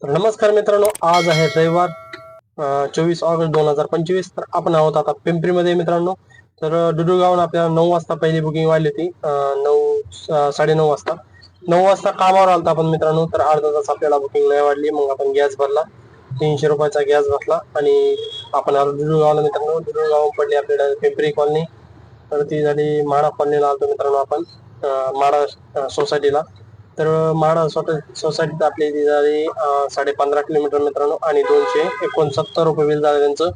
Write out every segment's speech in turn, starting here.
तर नमस्कार मित्रांनो, आज आहे रविवार 24 ऑगस्ट 2025. तर आपण आहोत आता पिंपरीमध्ये मित्रांनो. तर डुडुगावून आपल्याला 9 वाजता पहिली बुकिंग वाढली होती. 9 साडे 9 वाजता 9 वाजता कामावर आलता आपण मित्रांनो. तर अर्धा तास आपल्याला बुकिंग नाही वाढली. मग आपण गॅस भरला, 300 रुपयाचा गॅस भरला आणि आपण आलो डुडुगावला मित्रांनो. डुडुगाव पडली आपल्याला पिंपरी कॉलनी. तर ती झाली माडा कॉलनीला आलतो मित्रांनो आपण, माडा सोसायटीला. तर माडा सोसायटीत आपली ती झाली 15.5 किलोमीटर मित्रांनो, आणि 269 रुपये बिल झालं त्यांचं.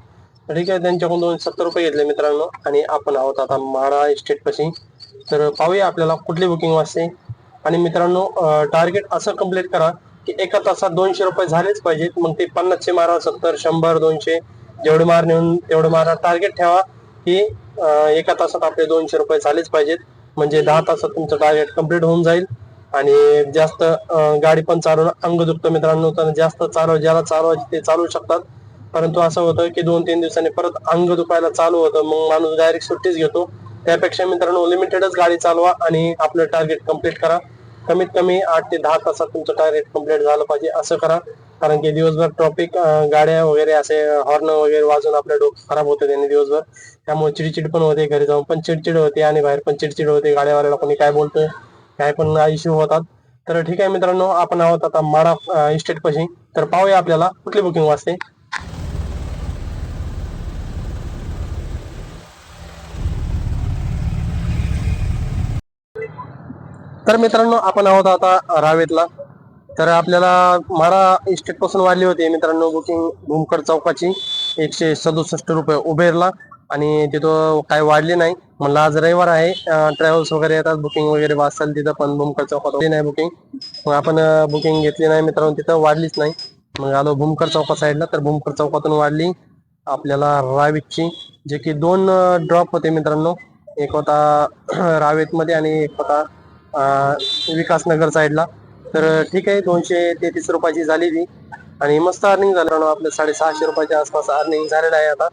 तर ठीक आहे, त्यांच्याकडून 270 रुपये घेतले मित्रांनो, आणि आपण आहोत आता माडा इस्टेट पाशी. तर पाहूया आपल्याला कुठली बुकिंग वाजते. आणि मित्रांनो, टार्गेट असं कम्प्लीट करा की एका तासात 200 रुपये झालेच पाहिजेत. मग ते 50चे मारा, 70, 100, 200 जेवढे मार नेऊन तेवढे मारा. टार्गेट ठेवा की एका तासात आपले 200 रुपये झालेच पाहिजेत. म्हणजे 10 तासात तुमचं टार्गेट कम्प्लीट होऊन जाईल. आणि जास्त गाडी पण चालवणं अंग दुखतं मित्रांनो. तर जास्त ज्याला चालवायची ते चालवू शकतात, परंतु असं होतं की 2-3 दिवसांनी परत अंग दुखायला चालू होतं, मग माणूस डायरेक्ट सुट्टीच घेतो. त्यापेक्षा मित्रांनो, लिमिटेडच गाडी चालवा आणि आपलं टार्गेट कम्प्लीट करा. कमीत कमी 8 ते 10 तासात तुमचं टार्गेट कम्प्लीट झालं पाहिजे, असं करा. कारण की दिवसभर ट्रॉफिक, गाड्या वगैरे असे हॉर्न वगैरे वाजून आपलं डोकं खराब होतं त्यांनी दिवसभर. त्यामुळे चिडचिड पण होते, घरी जाऊन पण चिडचिड होते आणि बाहेर पण चिडचिड होते. गाड्यावाल्याला कोणी काय बोलतोय, काय पण इश्यू होतात. तर ठीक आहे मित्रांनो, आपण आहोत आता माडा इस्टेट पाशी. तर पाहूया आपल्याला कुठली बुकिंग वाजते. तर मित्रांनो, आपण आहोत आता रावेतला. तर आपल्याला माडा इस्टेट पासून वाढली होती मित्रांनो बुकिंग भूमकर चौकाची 167 रुपये उबेरला. आणि तिथं काय वाढली नाही. म्हणलं आज रविवार आहे, ट्रॅव्हल्स वगैरे येतात, बुकिंग वगैरे वाचतात तिथं, पण भूमकर चौकात वाढली नाही बुकिंग. मग आपण बुकिंग घेतली नाही मित्रांनो, तिथं वाढलीच नाही. मग आलो भूमकर चौका साईडला. तर भूमकर चौकातून वाढली आपल्याला रावेतची, जे की 2 ड्रॉप होते मित्रांनो. एक होता रावेतमध्ये आणि एक होता विकासनगर साईडला. तर ठीक आहे, 233 रुपयाची झाली ती, आणि मस्त अर्निंग झालं ना आपलं. 650 रुपयाच्या आसपास अर्निंग झालेलं आहे आता.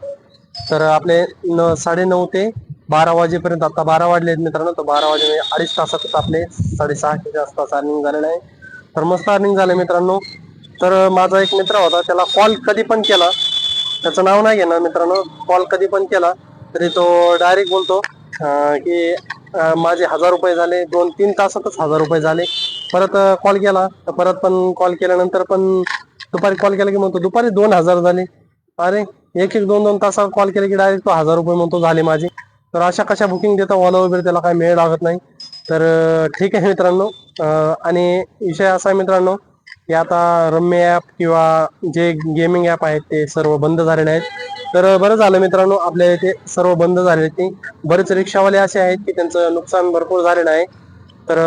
तर आपले 9:30 ते 12 वाजेपर्यंत, आता 12 वाजले आहेत मित्रांनो, तर 12 वाजे 2.5 तासातच आपले 650च्या आसपास अर्निंग झालेलं आहे. तर मस्त अर्निंग झालं मित्रांनो. तर माझा एक मित्र होता, त्याला कॉल कधी पण केला, त्याचं नाव नाही घेणार मित्रांनो, कॉल कधी पण केला तरी तो डायरेक्ट बोलतो की माझे 1000 रुपये झाले, 2-3 तासातच 1000 रुपये झाले. परत कॉल केला तर परत पण कॉल केल्यानंतर पण दुपारी कॉल केला की म्हणतो दुपारी 2000 झाले. अरे, 1-2 तासावर कॉल केला की डायरेक्ट तो 1000 रुपये म्हणतो झाले माझे. तर अशा कशा बुकिंग देतो ओला वगैरे, त्याला काय मेळ लागत नाही. तर ठीक आहे मित्रांनो. आणि विषय असा आहे मित्रांनो की आता रम्मी ॲप किंवा जे गेमिंग ॲप आहेत ते सर्व बंद झालेले आहेत. तर बरं झालं मित्रांनो, आपल्या इथे सर्व बंद झालेले ते. बरेच रिक्षावाले असे आहेत की त्यांचं नुकसान भरपूर झालेलं आहे. तर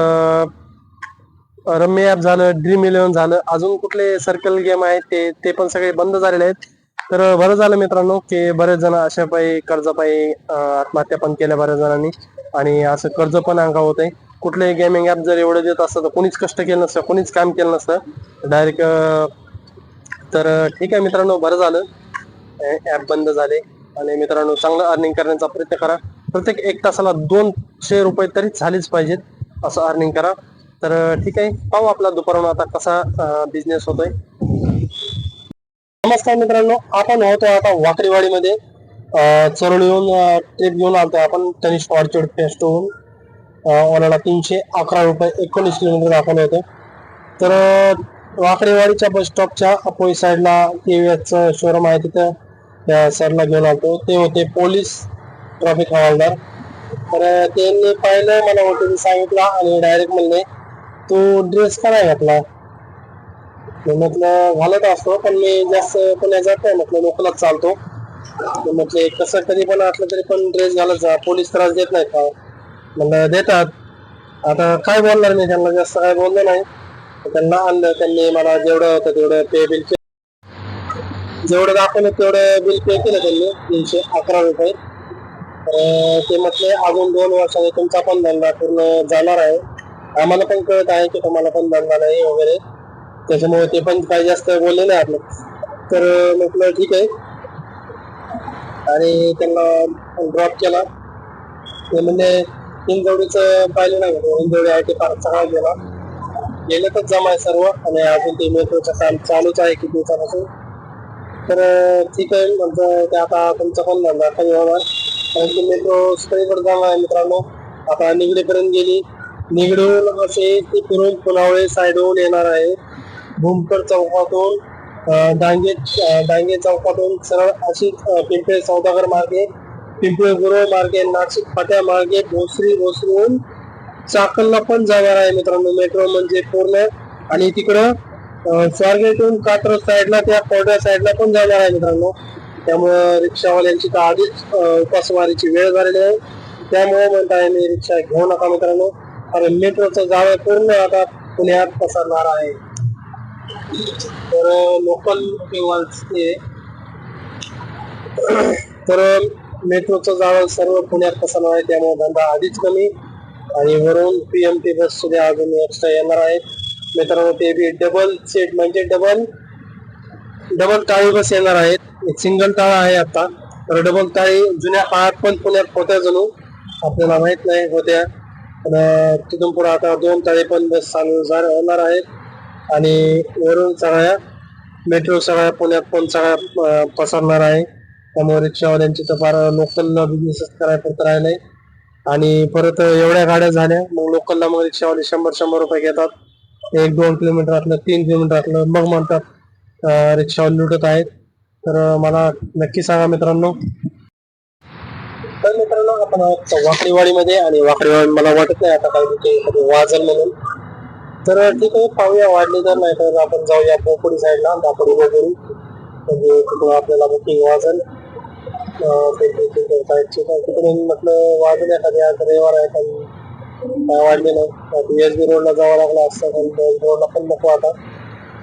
रम्मी ॲप झालं, ड्रीम इलेव्हन झालं, अजून कुठले सर्कल गेम आहेत ते पण सगळे बंद झालेले आहेत. तर बरं झालं मित्रांनो की बरेच जण अशा पायी कर्जापायी आत्महत्या पण केल्या बऱ्याच जणांनी, आणि असं कर्ज पण अंगावर होतंय. कुठले गेमिंग ॲप जर एवढं देत असतं तर कोणीच कष्ट केलं नसतं, कोणीच काम केलं नसतं डायरेक्ट. तर ठीक आहे मित्रांनो, बरं झालं ॲप बंद झाले. आणि मित्रांनो, चांगलं अर्निंग करण्याचा प्रयत्न करा. प्रत्येक 1 तासाला 200 रुपये तरी झालेच पाहिजेत, असं अर्निंग करा. तर ठीक आहे, पाहू आपला दुपारून आता कसा बिझनेस होतोय. नमस्कार मित्रांनो, आपण होतो आता वाकडेवाडीमध्ये. चरोलीहून ट्रिप घेऊन आलतो आपण तनिष्क ऑर्चिड फेस्टहून. ओलाला 311 रुपये, 19 किलोमीटर दाखवलं होतं. तर वाकडेवाडीच्या बस स्टॉपच्या अपोजिट साईडला TVS शोरूम आहे, तिथं त्या सरला घेऊन आलतो. ते होते पोलीस ट्रॅफिक हवालदार. तर त्यांनी पाहिलं, मला OTP सांगितला आणि डायरेक्ट म्हणले तू ड्रेस का नाही घातला. म्हटलं घालत असतो, पण मी जास्त पुण्यात जात नाही, म्हटलं लोकलच चालतो. म्हटले कसं कधी पण असलं तरी पण ड्रेस घालत जा, पोलीस त्रास देत नाही का. म्हणलं देतात. आता काय बोलणार मी त्यांना, जास्त काय बोललो नाही. त्यांना आणलं, त्यांनी मला जेवढं होतं तेवढं पे बिल, जेवढं दाखवलं तेवढं बिल पे केलं त्यांनी, 311 रुपये. ते म्हटले अजून 2 वर्षाने तुमचा पण धंदा पूर्ण जाणार आहे, आम्हाला पण कळत आहे की तुम्हाला पण धंदा नाही वगैरे, त्याच्यामुळे ते पण काही जास्त बोलले नाही आपलं. तर म्हटलं ठीक आहे, आणि त्यांना ड्रॉप केला. ते म्हणजे हिंजवडीचं पाहिलं नाही का, हिंजवडी IT पार्क सगळा गेला. गेल्यातच जमा आहे सर्व आणि अजून ते मेट्रोचं काम चालूच आहे किती दिवसापासून. तर ठीक आहे म्हणजे ते आता तुमचा पण धंदा कमी होणार कारण की मेट्रो सगळीकडे जाणार आहे मित्रांनो. आता निगडीपर्यंत गेली, निगडून असे ती फिरून पुनावळे साईडहून येणार आहे. भूमकर चौकातून डांगे चौकातून सरळ अशी पिंपळे सौदागर मार्गे, पिंपळे गुरव मार्गे, नाशिक फाट्या मार्गे भोसरीहून चाकणला पण जाणार आहे मित्रांनो मेट्रो म्हणजे पूर्ण. आणि तिकडं स्वारगेटहून कात्रज साईडला त्या कोरड्या साईडला पण जाणार आहे मित्रांनो. त्यामुळं रिक्षावाल्यांची तर आधीच उपासमारीची वेळ झालेली आहे. त्यामुळे म्हणताय मी रिक्षा घेऊ नका मित्रांनो कारण मेट्रोचं जाळं पूर्ण आता पुण्यात पसरणार आहे. तर लोकल तर मेट्रोचं जाळं सर्व पुण्यात पसरणार आहे. त्यामुळे धंदा आधीच कमी आणि वरून PMT बस सुद्धा अजून एक्स्ट्रा येणार आहेत मित्रांनो. ते बी डबल सीट म्हणजे डबल टाळी बस येणार आहेत. सिंगल टाळा आहे आता, तर डबल टाळी जुन्या काळात पण पुण्यात होत्या जणू, आपल्याला माहित नाही होत्या. पण तिथून पुढे आता 2 टाळी पण बस चालू होणार आहेत. आणि वरून सगळ्या मेट्रो सगळ्या पुण्यात पण सगळ्या पसरणार आहे. त्यामुळे रिक्षावाल्यांची तर फार लोकलला बिझनेस करायला राहिलंय. आणि परत एवढ्या गाड्या झाल्या मग लोकलला मग रिक्षावाले 100 रुपये घेतात. 1-2 किलोमीटर असलं 3 किलोमीटर असलं मग म्हणतात रिक्षावाले लुटत आहेत. तर मला नक्की सांगा मित्रांनो. तर मित्रांनो आपण वाकडीवाडीमध्ये आणि वाकडीवाडी मला वाटत नाही आता काही वाजल म्हणून. तर ठीक आहे पाहूया वाढली तर नाही तर आपण जाऊया बोकोडी साईडला दापोडी म्हणजे तिकडून आपल्याला बुकिंग वाजल तिकडून म्हटलं वाजून एखादी आज रविवार आहे पण काय वाढले नाही. SB रोडला जावं लागलं असतं पण SB रोडला पण नको आता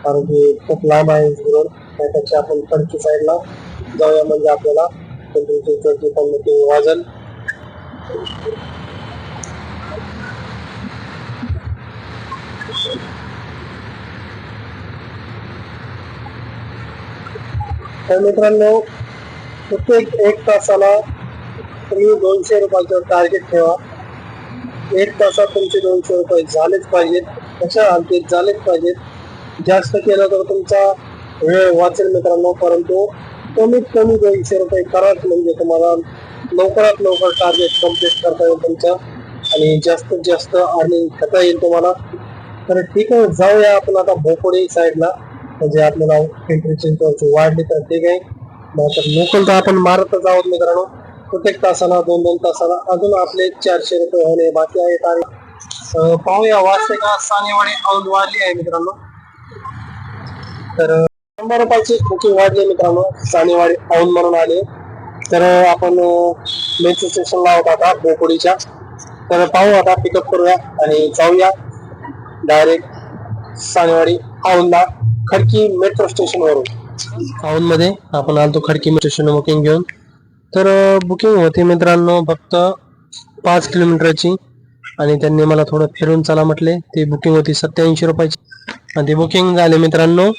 कारण की खूप लांब आहे SB रोड. त्यापेक्षा आपण खडकी साईडला जाऊया म्हणजे आपल्याला पण बुकिंग वाजल. तर मित्रांनो प्रत्येक 1 तासाला तुम्ही 200 रुपयाचं टार्गेट ठेवा. 1 तासात तुमचे 200 रुपये झालेच पाहिजेत, त्याच्या अंतिम झालेच पाहिजेत. जास्त केलं तर तुमचा वेळ वाचेल मित्रांनो, परंतु कमीत कमी 200 रुपये कराच म्हणजे तुम्हाला लवकरात लवकर टार्गेट कम्प्लीट करता येईल तुमचा आणि जास्तीत जास्त अर्निंग करता येईल तुम्हाला. तर ठीक आहे जाऊया आपण आता भोपोडी साईडला म्हणजे आपल्याला पिंपरी चिंचवडची वाढली तर ठीक आहे. लोकल तर आपण मारतच आहोत मित्रांनो. प्रत्येक तासाला 2-2 तासाला अजून आपले 400 रुपये होणे बाकी आहेत. आणि पाहूया वाजते का सानेवाडी औंध वाढली आहे मित्रांनो. तर 100 रुपयाची बुकिंग वाढली मित्रांनो. सानेवाडी औंध म्हणून आले तर आपण मेट्रो स्टेशनला होता आता भोपोडीच्या. तर पाहू आता पिकअप करूया आणि जाऊया direct Sanewadi औंधला Khadki metro station वरून. औंध मध्ये आपण आलतो खडकी मेट्रो स्टेशन बुकिंग घेऊन. तर बुकिंग होती मित्रांनो फक्त 5 किलोमीटरची आणि त्यांनी मला थोडं फिरून चला म्हटले. ती बुकिंग होती 87 रुपयाची आणि ती बुकिंग झाली मित्रांनो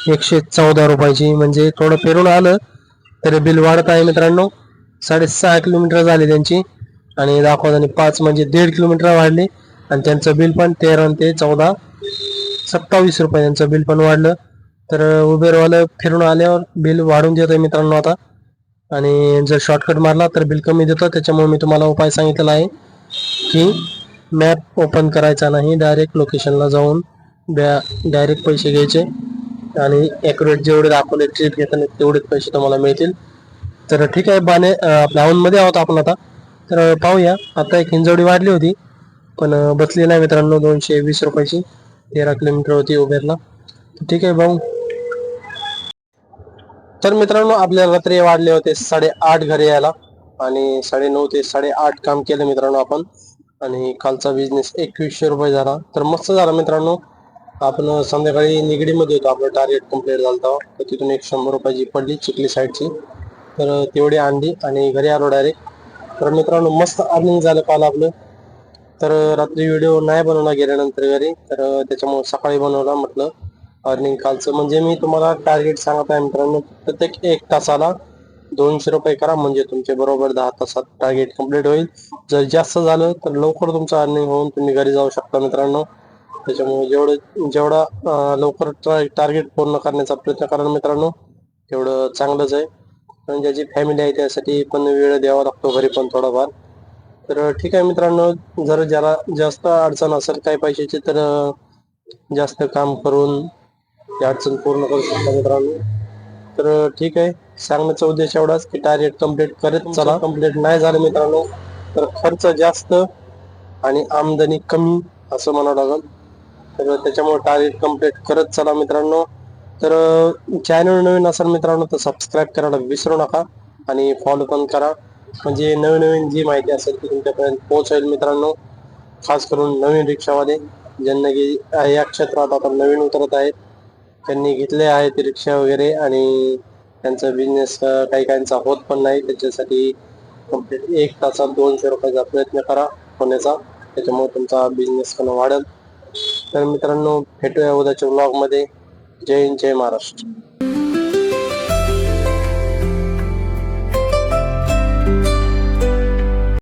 114 रुपयाची. म्हणजे थोडं फिरून आलं तरी बिल वाढत आहे मित्रांनो. 6.5 किलोमीटर झाली त्यांची आणि दाखवताना 5 म्हणजे 1.5 किलोमीटर वाढली आणि त्यांचं बिल पण 13 ते 14 27 रुपये त्यांचं बिल पण वाढलं. तर उबेरवालं फिरून आल्यावर बिल वाढून देतोय मित्रांनो आता. आणि जर शॉर्टकट मारला तर बिल कमी देतो. त्याच्यामुळे मी तुम्हाला उपाय सांगितलेला आहे की मॅप ओपन करायचा नाही, डायरेक्ट लोकेशनला जाऊन डायरेक्ट पैसे घ्यायचे आणि ॲक्युरेट जेवढे दाखवले ट्रिप घेताना तेवढेच पैसे तुम्हाला मिळतील. तर ठीक आहे आपल्या औंधमध्ये आहोत आपण आता. तर पाहूया आता एक हिंजवडी वाढली होती पण बसली नाही मित्रांनो 220 रुपयाची 13 किलोमीटर होती उबेरला. ठीक आहे भाऊ. तर मित्रांनो आपल्या रात्री वाढले होते 8:30 घरी यायला आणि 9:30 ते 8:30 काम केलं मित्रांनो आपण. आणि कालचा बिझनेस 2100 रुपये झाला. तर मस्त झाला मित्रांनो. आपण संध्याकाळी निगडीमध्ये होतो, आपलं टार्गेट कम्प्लीट झालं होतं. तर तिथून 100 रुपयाची पडली चिखली साईडची. तर तेवढी आणली आणि घरी आलो डायरेक्ट. तर मित्रांनो मस्त अर्निंग झालं काल आपलं. तर रात्री व्हिडिओ नाही बनवला गेल्यानंतर घरी, तर त्याच्यामुळे सकाळी बनवला म्हटलं अर्निंग कालचं. म्हणजे मी तुम्हाला टार्गेट सांगत आहे मित्रांनो प्रत्येक 1 तासाला 200 रुपये करा म्हणजे तुमचे बरोबर 10 तासात टार्गेट कम्प्लीट होईल. जर जास्त झालं तर लवकर तुमचं अर्निंग होऊन तुम्ही घरी जाऊ शकता मित्रांनो. त्याच्यामुळे जेवढा लवकर टार्गेट पूर्ण करण्याचा प्रयत्न करा मित्रांनो, तेवढं चांगलंच आहे. पण ज्याची फॅमिली आहे त्यासाठी पण वेळ द्यावा लागतो घरी पण थोडाफार. तर ठीक आहे मित्रांनो, जर ज्याला जास्त अडचण असेल काही पैशाची तर जास्त काम करून ती अडचण पूर्ण करू शकता मित्रांनो. तर ठीक आहे, सांगण्याचा उद्देश एवढाच की टार्गेट कम्प्लीट करत चला. कम्प्लीट नाही झालं मित्रांनो तर खर्च जास्त आणि आमदनी कमी असं म्हणावं लागेल. तर त्याच्यामुळे टार्गेट कम्प्लीट करत चला मित्रांनो. तर चॅनल नवीन असेल मित्रांनो तर सबस्क्राईब करायला विसरू नका आणि फॉलो पण करा, म्हणजे नवीन नवीन जी माहिती असेल ती तुमच्यापर्यंत पोहोचेल मित्रांनो. खास करून नवीन रिक्षावाले ज्यांना की या क्षेत्रात आता नवीन उतरत आहेत, त्यांनी घेतले आहेत रिक्षा वगैरे आणि त्यांचा बिझनेस काही काहींचा होत पण नाही. त्याच्यासाठी कम्प्लीट 1 तासात 200 रुपयाचा प्रयत्न करा होण्याचा, त्याच्यामुळे तुमचा बिझनेस पण वाढेल. तर मित्रांनो भेटूया उद्याच्या व्लॉग मध्ये. जय हिंद, जय महाराष्ट्र.